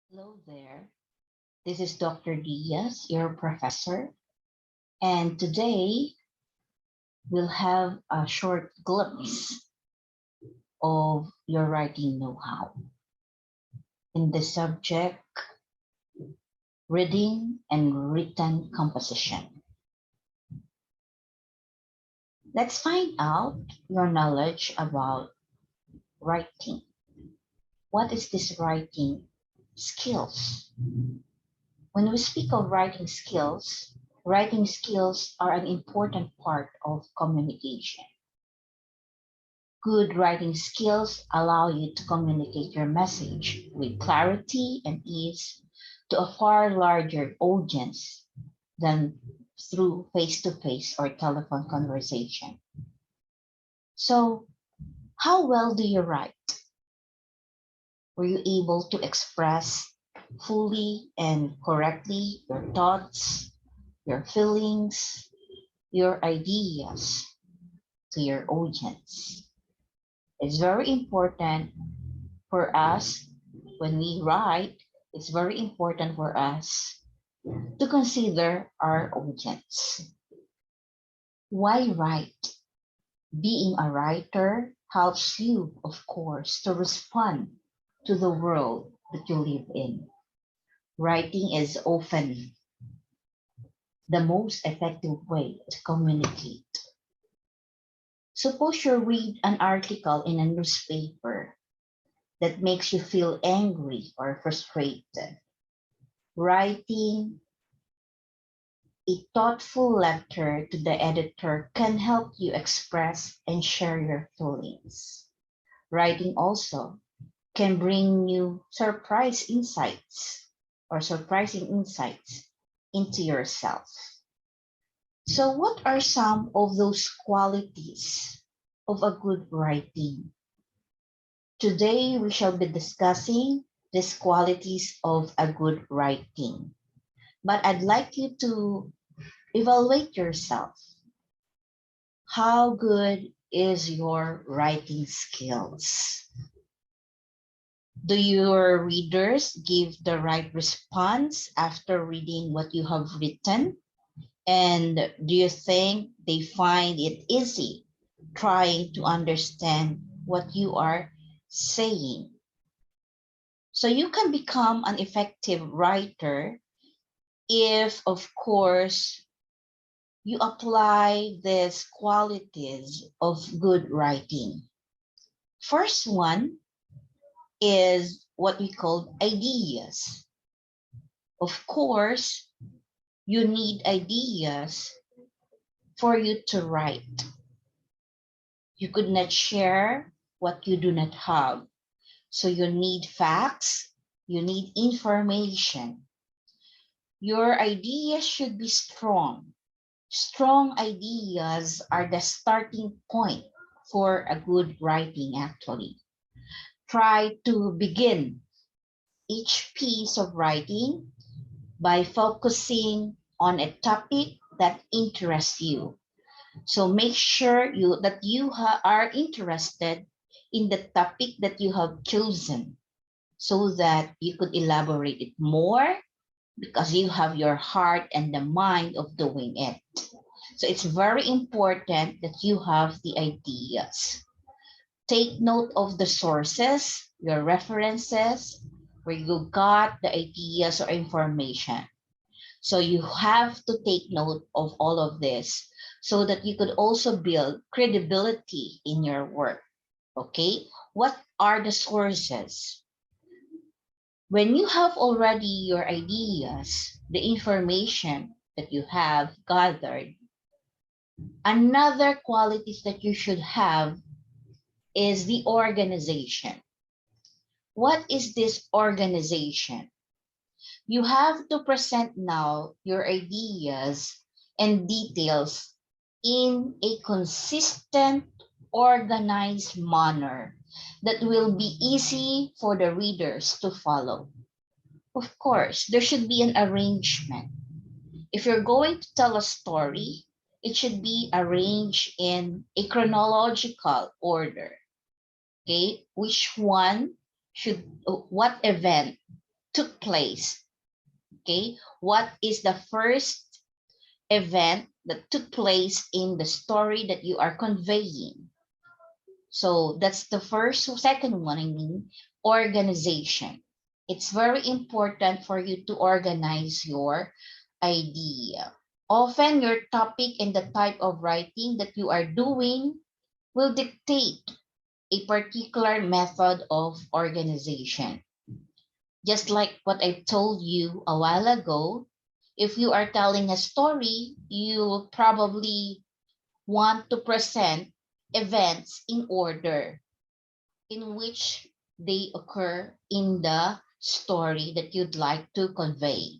Hello there. This is Dr. Diaz, your professor, and today we'll have a short glimpse of your writing know-how in the subject reading and written composition. Let's find out your knowledge about writing. What is this writing skills? When we speak of writing skills are an important part of communication. Good writing skills allow you to communicate your message with clarity and ease to a far larger audience than through face-to-face or telephone conversation. So, how well do you write? Were you able to express fully and correctly your thoughts, your feelings, your ideas to your audience? It's very important for us when we write, it's very important for us to consider our audience. Why write? Being a writer helps you, of course, to respond to the world that you live in. Writing is often the most effective way to communicate. Suppose you read an article in a newspaper that makes you feel angry or frustrated. Writing a thoughtful letter to the editor can help you express and share your feelings. Writing also can bring you surprising insights into yourself. So, what are some of those qualities of a good writing? Today, we shall be discussing these qualities of a good writing. But I'd like you to evaluate yourself. How good is your writing skills? Do your readers give the right response after reading what you have written? And do you think they find it easy trying to understand what you are saying? So you can become an effective writer if, of course, you apply these qualities of good writing. First one is what we call ideas. Of course, you need ideas for you to write. You could not share what you do not have. So you need facts, you need information. Your ideas should be strong. Strong ideas are the starting point for a good writing, actually. Try to begin each piece of writing by focusing on a topic that interests you. So make sure that you are interested in the topic that you have chosen so that you could elaborate it more because you have your heart and the mind of doing it. So it's very important that you have the ideas. Take note of the sources, your references, where you got the ideas or information. So you have to take note of all of this so that you could also build credibility in your work. Okay? What are the sources? When you have already your ideas, the information that you have gathered, another qualities that you should have is the organization. What is this organization? You have to present now your ideas and details in a consistent, organized manner that will be easy for the readers to follow. Of course, there should be an arrangement. If you're going to tell a story, it should be arranged in a chronological order. Okay, which one should, what event took place. Okay, what is the first event that took place in the story that you are conveying? So that's the first. Second one, I mean, organization. It's very important for you to organize your idea. Often your topic and the type of writing that you are doing will dictate a particular method of organization. Just like what I told you a while ago, if you are telling a story, you probably want to present events in order in which they occur in the story that you'd like to convey.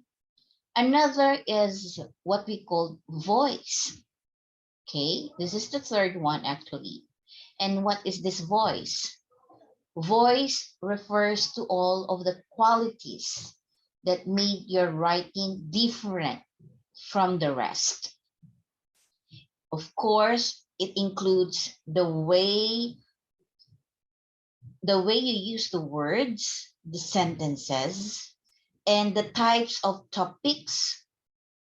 Another is what we call voice. Okay, this is the third one actually. And what is this voice? Voice refers to all of the qualities that made your writing different from the rest. Of course, it includes the way you use the words, the sentences, and the types of topics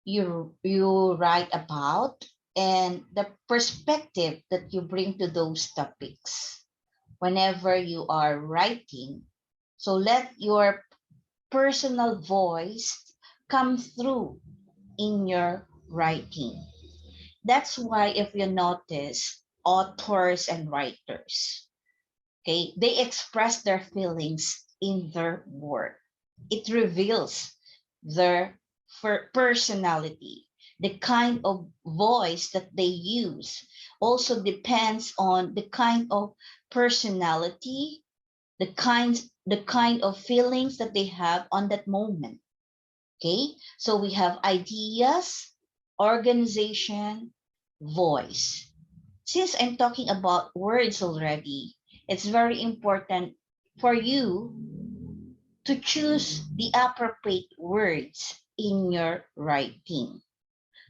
you write about, and the perspective that you bring to those topics whenever you are writing. So let your personal voice come through in your writing. That's why if you notice authors and writers, okay, they express their feelings in their work. It reveals their personality. The kind of voice that they use also depends on the kind of personality, the kind of feelings that they have on that moment. Okay, so we have ideas, organization, voice. Since I'm talking about words already, it's very important for you to choose the appropriate words in your writing.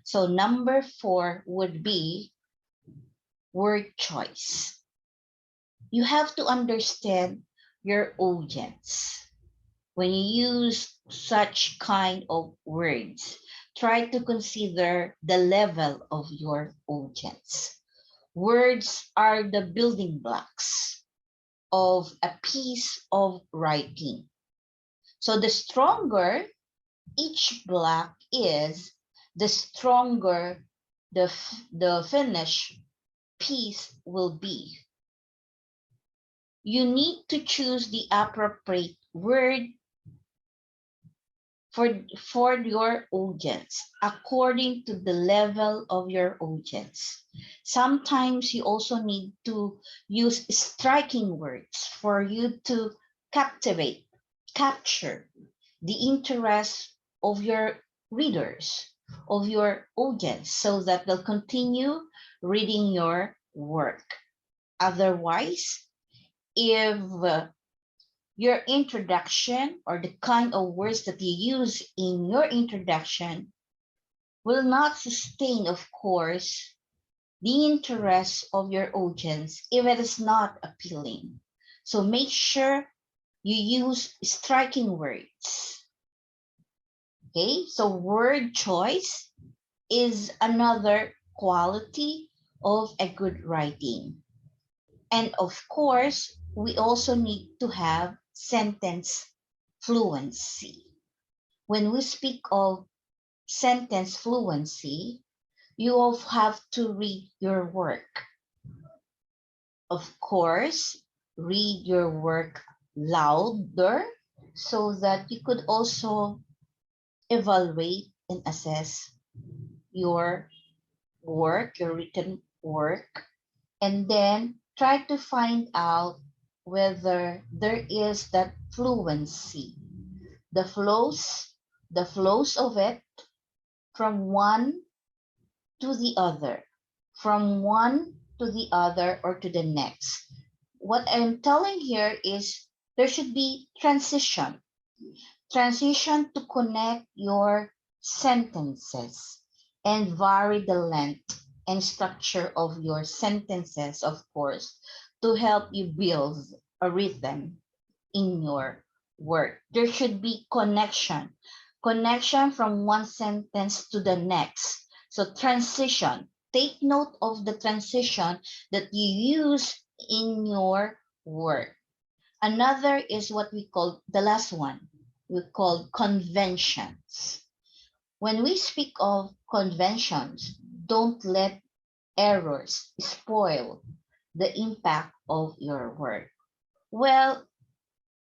So number 4 would be word choice. You have to understand your audience. When you use such kind of words, try to consider the level of your audience. Words are the building blocks of a piece of writing. So the stronger each block is, the stronger the finished piece will be. You need to choose the appropriate word for your audience according to the level of your audience. Sometimes you also need to use striking words for you to capture the interest of your readers, of your audience, so that they'll continue reading your work. Otherwise, if your introduction or the kind of words that you use in your introduction will not sustain, of course, the interest of your audience if it is not appealing. So make sure you use striking words. Okay, so word choice is another quality of a good writing. And of course, we also need to have sentence fluency. When we speak of sentence fluency, you all have to read your work. Of course, read your work louder so that you could also evaluate and assess your work, your written work, and then try to find out whether there is that fluency, the flows of it from one to the other, from one to the other or to the next. What I'm telling here is there should be transition to connect your sentences and vary the length and structure of your sentences, of course, to help you build a rhythm in your word. There should be connection from one sentence to the next. So transition. Take note of the transition that you use in your word. Another is what we call the last one. We call conventions. When we speak of conventions, don't let errors spoil the impact of your work. Well,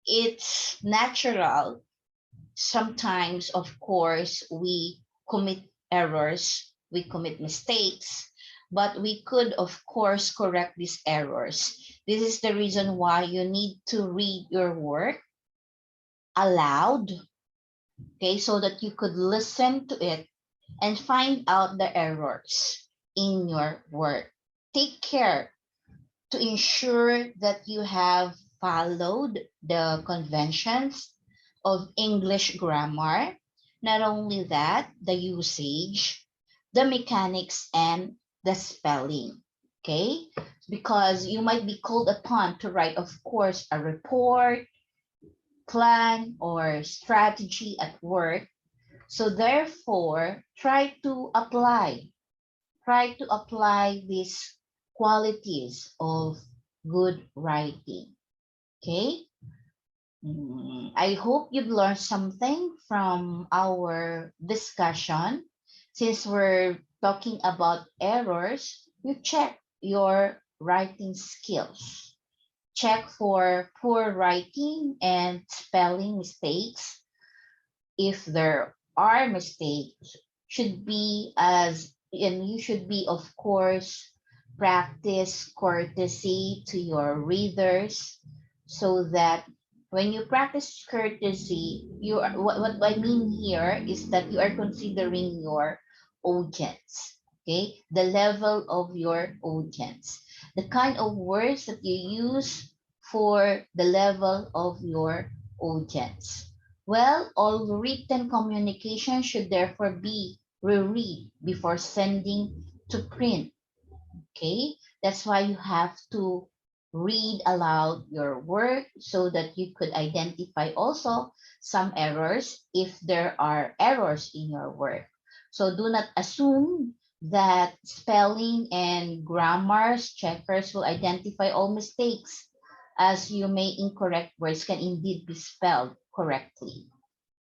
it's natural. Sometimes, of course, we commit errors, we commit mistakes, but we could, of course, correct these errors. This is the reason why you need to read your work aloud, okay, so that you could listen to it and find out the errors in your work. Take care to ensure that you have followed the conventions of English grammar. Not only that, the usage, the mechanics, and the spelling. Okay? Because you might be called upon to write, of course, a report, plan, or strategy at work. So therefore, try to apply these qualities of good writing. Okay? I hope you've learned something from our discussion. Since we're talking about errors, you check your writing skills. Check for poor writing and spelling mistakes. If there are mistakes, should be as and you should be, of course, practice courtesy to your readers, so that when you practice courtesy, you are what I mean here is that you are considering your audience, okay, the level of your audience, the kind of words that you use for the level of your audience. Well, all written communication should therefore be reread before sending to print. Okay, that's why you have to read aloud your work so that you could identify also some errors if there are errors in your work. So do not assume that spelling and grammar checkers will identify all mistakes, as you may incorrect words can indeed be spelled correctly.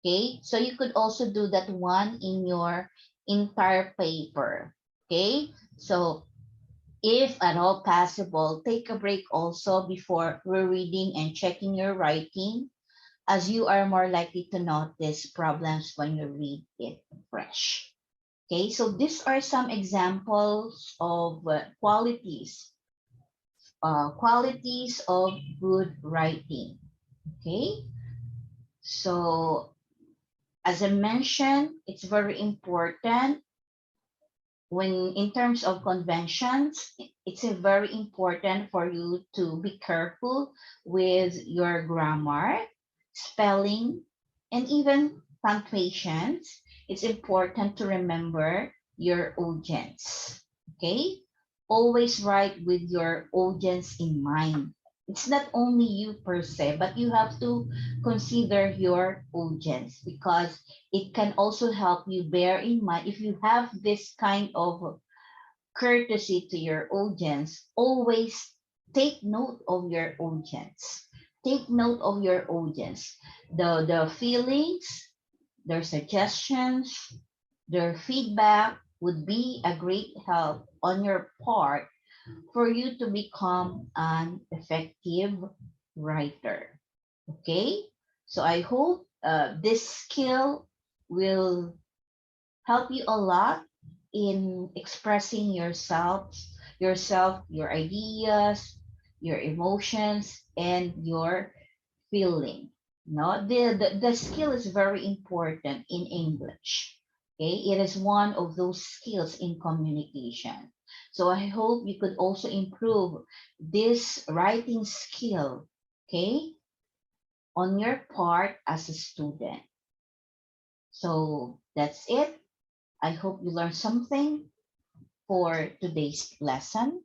Okay, so you could also do that one in your entire paper. Okay, so if at all possible, take a break also before rereading and checking your writing, as you are more likely to notice problems when you read it fresh. Okay, so these are some examples of qualities of good writing. Okay, so as I mentioned, it's very important when in terms of conventions, it's very important for you to be careful with your grammar, spelling, and even punctuations. It's important to remember your audience. Okay? Always write with your audience in mind. It's not only you per se, but you have to consider your audience, because it can also help you bear in mind if you have this kind of courtesy to your audience. Always take note of your audience. Take note of your audience. The feelings, their suggestions, their feedback would be a great help on your part for you to become an effective writer. Okay? So I hope this skill will help you a lot in expressing your ideas, your emotions, and your feeling. No, the skill is very important in English. Okay, it is one of those skills in communication. So I hope you could also improve this writing skill, okay, on your part as a student. So that's it. I hope you learned something for today's lesson.